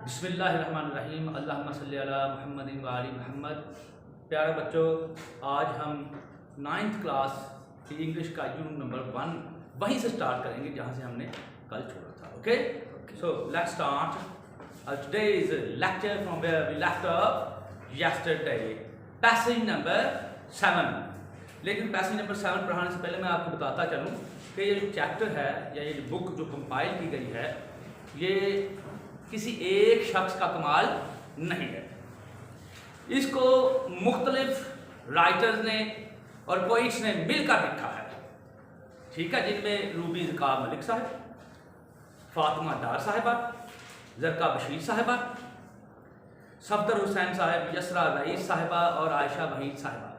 بسم اللہ الرحمن الرحیم، اللہم صلی علی محمد و آل محمد۔ پیارے بچوں، آج ہم 9th کلاس کی انگلش کا یونٹ نمبر 1 وہیں سے سٹارٹ کریں گے جہاں سے ہم نے کل چھوڑا تھا۔ Okay, so let's start today's lecture from where we left off yesterday, passage number 7۔ لیکن پیسیج نمبر 7 پڑھانے سے پہلے میں آپ کو بتاتا چلوں کہ یہ جو چیپٹر ہے یا یہ جو بک جو کمپائل کی گئی ہے، یہ کسی ایک شخص کا کمال نہیں ہے۔ اس کو مختلف رائٹرز نے اور پوئٹس نے مل کر لکھا ہے، ٹھیک ہے، جن میں روبی ذکا ملک صاحب، فاطمہ ڈار صاحبہ، زرقا بشیر صاحبہ، صفدر حسین صاحب، یسرا رئیس صاحبہ اور عائشہ وحید صاحبہ۔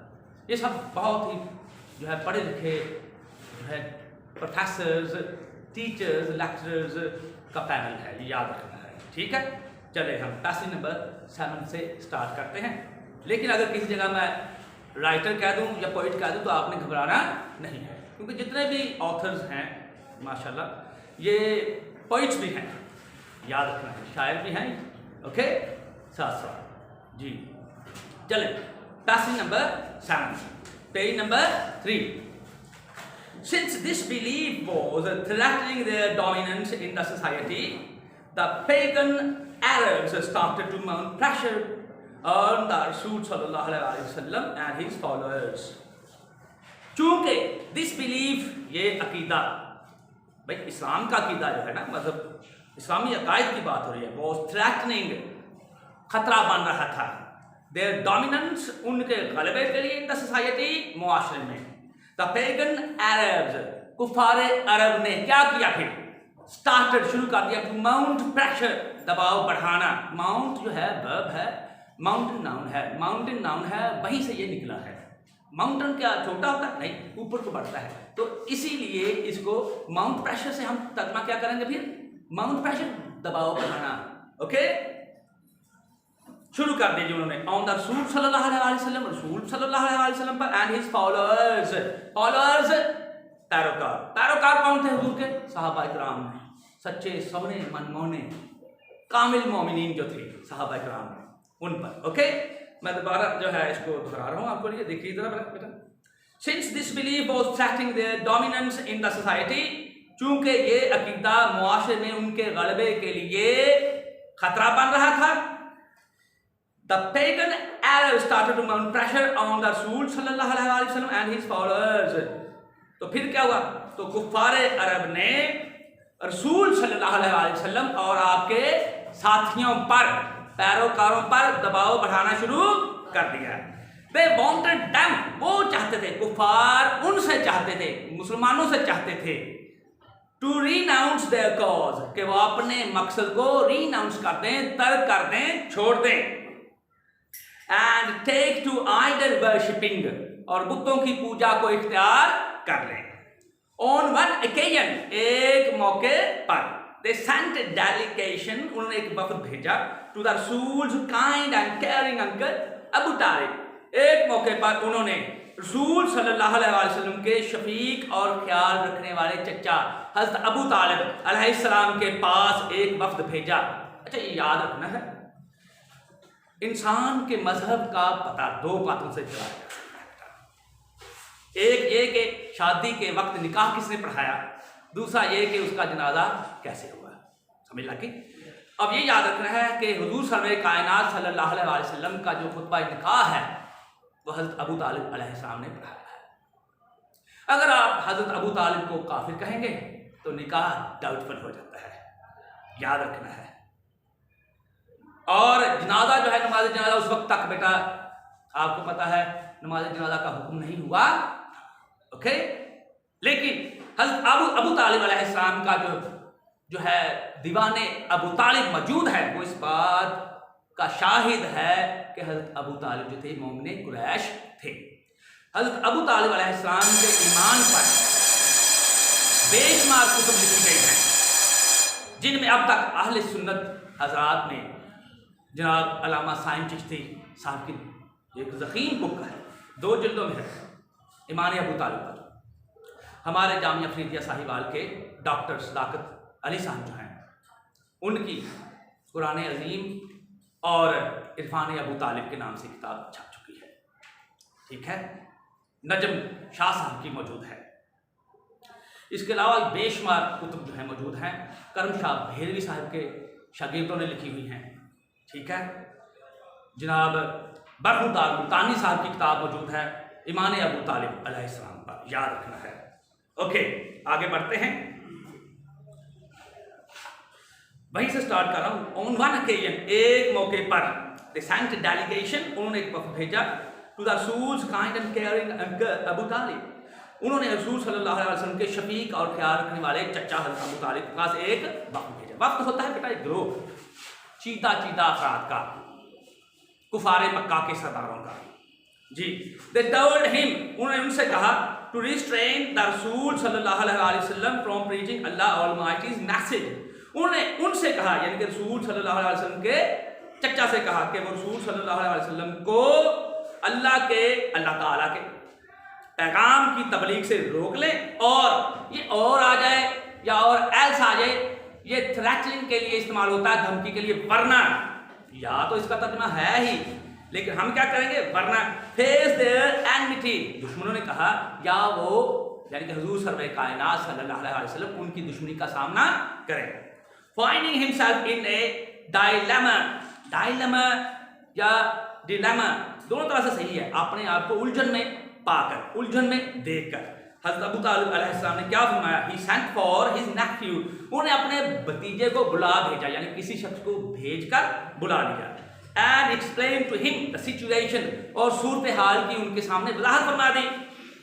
یہ سب بہت ہی جو ہے پڑھے لکھے جو ہے پروفیسرز، ٹیچرز، لیکچررز کا پینل ہے، یہ یاد رکھنا ہے، ٹھیک ہے۔ چلے ہم پیسیج نمبر 7 سے سٹارٹ کرتے ہیں۔ لیکن اگر کسی جگہ میں رائٹر کہہ دوں یا پوئٹ کہہ دوں تو آپ نے گھبرانا نہیں ہے، کیونکہ جتنے بھی آتھرز ہیں ماشاءاللہ یہ پوئٹس بھی ہیں، یاد رکھنا ہے، شاعر بھی ہیں، اوکے، ساتھ ساتھ جی۔ چلیں passage number 7، page number 3۔ Since this belief was threatening their dominance in the society, the pagan Arabs started to mount pressure on the Rasul sallallahu alaihi wasallam and his followers. چونکہ this belief، یہ عقیدہ، بھائی اسلام کا عقیدہ جو ہے نا، مذہب اسلامی عقائد کی بات ہو رہی ہے، was threatening، خطرہ بن رہا تھا، their dominance، ان کے غلبے کے لیے in the society، معاشرے میں۔ The pagan Arabs، کفار عرب نے کیا کیا؟ پھر started، شروع کر دیا، to mount pressure، دباؤ بڑھانا۔ mount جو ہے verb ہے، mountain noun ہے، mountain noun ہے، وہیں سے یہ نکلا ہے۔ mountain کیا چھوٹا ہوتا ہے؟ نہیں، اوپر کو بڑھتا ہے، تو اسی لیے اس کو mount pressure سے ہم ترجمہ کیا کریں گے؟ پھر mount pressure، دباؤ بڑھانا، اوکے۔ شروع کر دی انہوں نے on the رسول صلی اللہ علیہ وسلم، رسول صلی اللہ علیہ وسلم پر، and his followers، followers پیروکار۔ پیروکار کون تھے حضور کے؟ صحابہ اکرام، سچے سونے من مونے کامل مومنین جو تھے صحابہ اکرام، ان پر، اوکے۔ میں دوبارہ جو ہے اس کو دہرا رہا ہوں آپ کو لیے، دیکھیے ذرا بیٹا۔ since this belief was threatening their dominance in the society، چونکہ یہ عقیدہ معاشرے میں ان کے غلبے کے لیے خطرہ بن رہا تھا، the pagan Arabs started to mount pressure on the Rasul صلی اللہ علیہ وسلم and his followers۔ تو پھر کیا ہوا؟ تو کفار عرب نے رسول صلی اللہ علیہ وسلم اور آپ کے ساتھیوں پر، پیروکاروں پر دباؤ بڑھانا شروع کر دیا۔ they wanted them، وہ چاہتے تھے، کفار ان سے چاہتے تھے، مسلمانوں سے چاہتے تھے، to renounce their cause، کہ وہ اپنے مقصد کو renounce کر دیں، ترک کر دیں، چھوڑ دیں، and take to idol worshipping، اور بتوں کی پوجا کو اختیار کر لیں۔ on one occasion، ایک موقع پر، they sent a delegation، انہوں نے ایک وفد بھیجا to the Rasul's kind and caring uncle ابو طالب۔ ایک موقع پر انہوں نے رسول صلی اللہ علیہ وسلم کے شفیق اور خیال رکھنے والے چچا حضرت ابو طالب علیہ السلام کے پاس ایک وفد بھیجا۔ اچھا، یہ یاد رکھنا ہے، انسان کے مذہب کا پتہ دو باتوں سے چلا جاتا ہے۔ ایک یہ کہ شادی کے وقت نکاح کس نے پڑھایا، دوسرا یہ کہ اس کا جنازہ کیسے ہوا، سمجھ لگی؟ اب یہ یاد رکھنا ہے کہ حضور سرور کائنات صلی اللہ علیہ وسلم کا جو خطبہ نکاح ہے وہ حضرت ابو طالب علیہ السلام نے پڑھایا ہے۔ اگر آپ حضرت ابو طالب کو کافر کہیں گے تو نکاح ڈاؤٹ فل ہو جاتا ہے، یاد رکھنا ہے۔ اور جنازہ جو ہے، نماز جنازہ اس وقت تک بیٹا آپ کو پتا ہے نماز جنازہ کا حکم نہیں ہوا، اوکے۔ لیکن حضرت ابو طالب علیہ السلام کا جو ہے دیوان ابو طالب موجود ہے، وہ اس بات کا شاہد ہے کہ حضرت ابو طالب جو تھے مومن قریش تھے۔ حضرت ابو طالب علیہ السلام کے ایمان پر بے شمار کتب لکھی گئی ہیں، جن میں اب تک اہل سنت حضرات نے، جناب علامہ سائن چشتی صاحب کی ایک ضخیم بک ہے، 2 جلدوں میں ہے، ایمان ابو طالب پر۔ ہمارے جامعہ فریدیہ ساہیوال کے ڈاکٹر صداقت علی صاحب جو ہیں، ان کی قرآن عظیم اور عرفان ابو طالب کے نام سے کتاب چھپ چکی ہے، ٹھیک ہے، نجم شاہ صاحب کی موجود ہے، اس کے علاوہ بے شمار کتب جو ہیں موجود ہیں، کرم شاہ بھیروی صاحب کے شاگردوں نے لکھی ہوئی ہیں، ٹھیک ہے، جناب برخوردار ملتانی صاحب کی کتاب موجود ہے ایمان ابو طالب علیہ السلام پر، یاد رکھنا ہے۔ اوکے آگے بڑھتے ہیں، وہیں سے سٹارٹ کر رہا ہوں۔ آن ون اوکیزن، ایک موقع پر دی سینٹ ڈیلیگیشن، انہوں نے ایک وفد بھیجا to the Rasul's kind and caring Abu Talib, انہوں نے رسول صلی اللہ علیہ وسلم کے شفیق اور خیال رکھنے والے چچا حضرت ابو طالب کے پاس ایک وفد بھیجا۔ وفد ہوتا ہے بیٹا ایک گروہ چیدہ افراد کا، کفار مکہ کے سرداروں کا، جی۔ they told him، انہوں نے ان سے کہا to restrain the رسول صلی اللہ علیہ وسلم from preaching Allah Almighty's message، انہوں نے ان سے کہا، یعنی کہ رسول صلی اللہ علیہ وسلم کے چچا سے کہا کہ وہ رسول صلی اللہ علیہ وسلم کو اللہ تعالیٰ کے پیغام کی تبلیغ سے روک لیں، اور یہ اور آ جائے یا اور ایلس آ جائے، یہ تھریٹننگ کے لیے استعمال ہوتا ہے، دھمکی کے لیے، ورنہ، یا تو اس کا ترجمہ ہے ہی، لیکن ہم کیا کریں گے، ورنہ فیس دیئر اینمٹی، دشمنوں نے کہا، یا وہ یعنی کہ حضور سرور کائنات صلی اللہ علیہ وسلم ان کی دشمنی کا سامنا کریں۔ finding himself in a dilemma یا ڈیلیما دونوں طرح سے صحیح ہے، اپنے آپ کو الجھن میں پا کر، الجھن میں دیکھ کر، حضرت ابو طالب علیہ السلام نے کیا فرمایا، he sent for his nephew، انہوں نے اپنے بھتیجے کو بلا بھیجا، یعنی کسی شخص کو بھیج کر بلا لیا، and explained to him the situation، اور صورتحال کی ان کے سامنے وضاحت فرما دی۔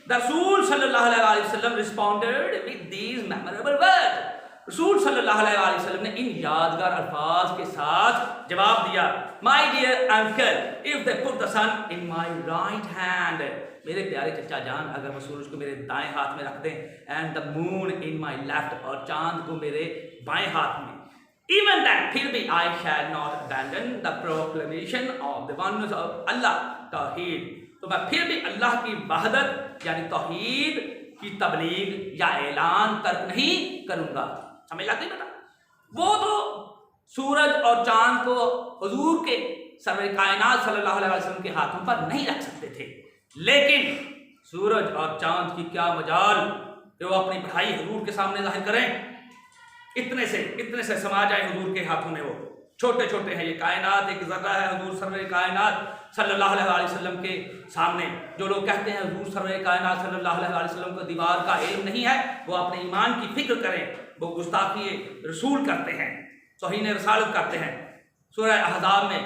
the رسول صلی اللہ علیہ وسلم responded with these memorable words، رسول صلی اللہ علیہ وسلم نے ان یادگار الفاظ کے ساتھ جواب دیا، my dear uncle if they put the sun in my right hand، میرے پیارے چچا جان اگر وہ سورج کو میرے دائیں ہاتھ میں رکھ دیں، and the moon in my left، اور چاند کو میرے بائیں ہاتھ میں، even then پھر بھی I shall not abandon the proclamation of the oneness of Allah، توحید، تو میں پھر بھی اللہ کی وحدت یعنی توحید کی تبلیغ یا اعلان ترک نہیں کروں گا۔ سمجھ لگتی بیٹا، وہ تو سورج اور چاند کو حضور کے سرور کائنات صلی اللہ علیہ وسلم کے ہاتھوں پر نہیں رکھ سکتے تھے، لیکن سورج اور چاند کی کیا مجال کہ وہ اپنی بڑائی حضور کے سامنے ظاہر کریں، اتنے سے سما جائیں حضور کے ہاتھوں میں، وہ چھوٹے چھوٹے ہیں، یہ کائنات ایک ذرہ ہے حضور سرور کائنات صلی اللہ علیہ وسلم کے سامنے۔ جو لوگ کہتے ہیں حضور سرور کائنات صلی اللہ علیہ وسلم کو دیوار کا علم نہیں ہے، وہ اپنے ایمان کی فکر کریں، وہ گستاخی رسول کرتے ہیں، توہین رسالت کرتے ہیں۔ سورہ احزاب میں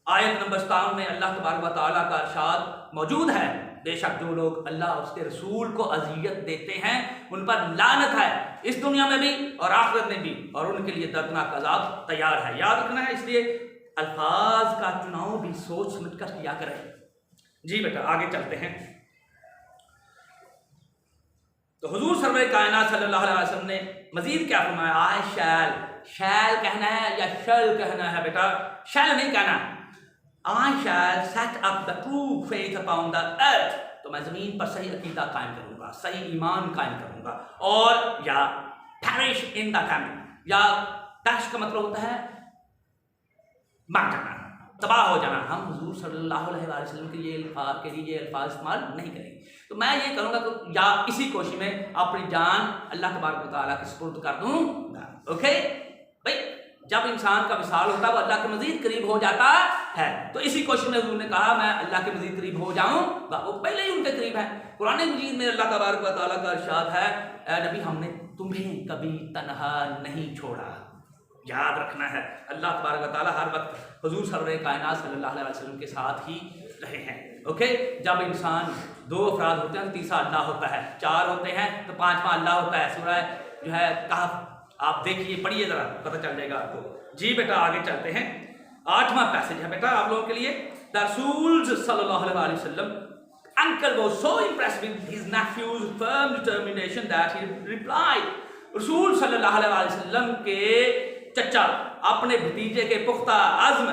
آیت نمبر 57 میں اللہ تبارک و تعالیٰ کا ارشاد موجود ہے، بے شک جو لوگ اللہ اور اس کے رسول کو اذیت دیتے ہیں ان پر لعنت ہے، اس دنیا میں بھی اور آخرت میں بھی، اور ان کے لیے دردناک عذاب تیار ہے۔ یاد رکھنا ہے، اس لیے الفاظ کا چناؤ بھی سوچ سمجھ کر کیا کریں۔ جی بیٹا آگے چلتے ہیں۔ تو حضور سرور کائنات صلی اللہ علیہ وسلم نے مزید کیا فرمایا، آئی شیل کہنا ہے یا شل کہنا ہے بیٹا، شیل نہیں کہنا، I shall set up the true faith upon the earth، تو میں زمین پر صحیح عقیدہ قائم کروں گا، صحیح ایمان قائم کروں گا، اور یا perish in the famine، یا perish کا مطلب ہوتا ہے مر جانا، تباہ ہو جانا۔ ہم حضور صلی اللہ علیہ وسلم کے یہ الفاظ استعمال نہیں کریں گے، تو میں یہ کروں گا کہ یا اسی کوشش میں اپنی جان اللہ تبارک و تعالیٰ کے سپرد کر دوں گا۔ اوکے بھائی، جب انسان کا وصال ہوتا ہے وہ اللہ کے مزید قریب ہو جاتا ہے، تو اسی کوشش میں حضور نے کہا میں اللہ کے مزید قریب ہو جاؤں گا، وہ پہلے ہی ان کے قریب ہے۔ قرآن مجید میں اللہ تبارک و تعالیٰ کا ارشاد ہے، اے نبی ہم نے تمہیں کبھی تنہا نہیں چھوڑا۔ یاد رکھنا ہے، اللہ تبارک و تعالیٰ ہر وقت حضور سرور کائنات صلی اللہ علیہ وسلم کے ساتھ ہی رہے ہیں۔ اوکے، جب انسان 2 افراد ہوتے ہیں تو تیسرا اللہ ہوتا ہے، 4 ہوتے ہیں تو 5واں اللہ ہوتا ہے۔ سورہ جو ہے کہف آپ دیکھیے، پڑھیے ذرا، پتہ چل جائے گا آپ کو۔ جی بیٹا آگے چلتے ہیں، 8واں پیسج ہے بیٹا آپ لوگوں کے لیے۔ دا رسول صلی اللہ علیہ وسلم uncle was so impressed with his nephew's firm determination that he replied، رسول صلی اللہ علیہ وسلم کے چچا اپنے بھتیجے کے پختہ عزم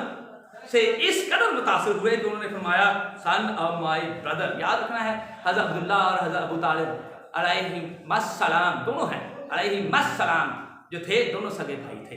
سے اس قدر متاثر ہوئے کہ انہوں نے فرمایا son of my brother۔ یاد رکھنا ہے، حضرت عبداللہ اور حضرت ابو طالب علیہ السلام دونوں ہیں، علیہ السلام جو تھے دونوں سگے بھائی تھے،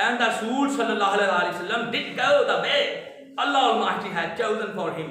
and the Rasul sallallahu alaihi wasallam did go the way Allah Almighty had chosen for him,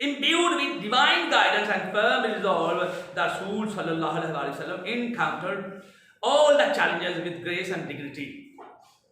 Imbued with divine guidance and firm resolve, the Rasul sallallahu alaihi wasallam encountered all the challenges with grace and dignity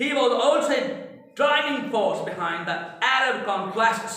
He was also driving force behind the Arab conquests,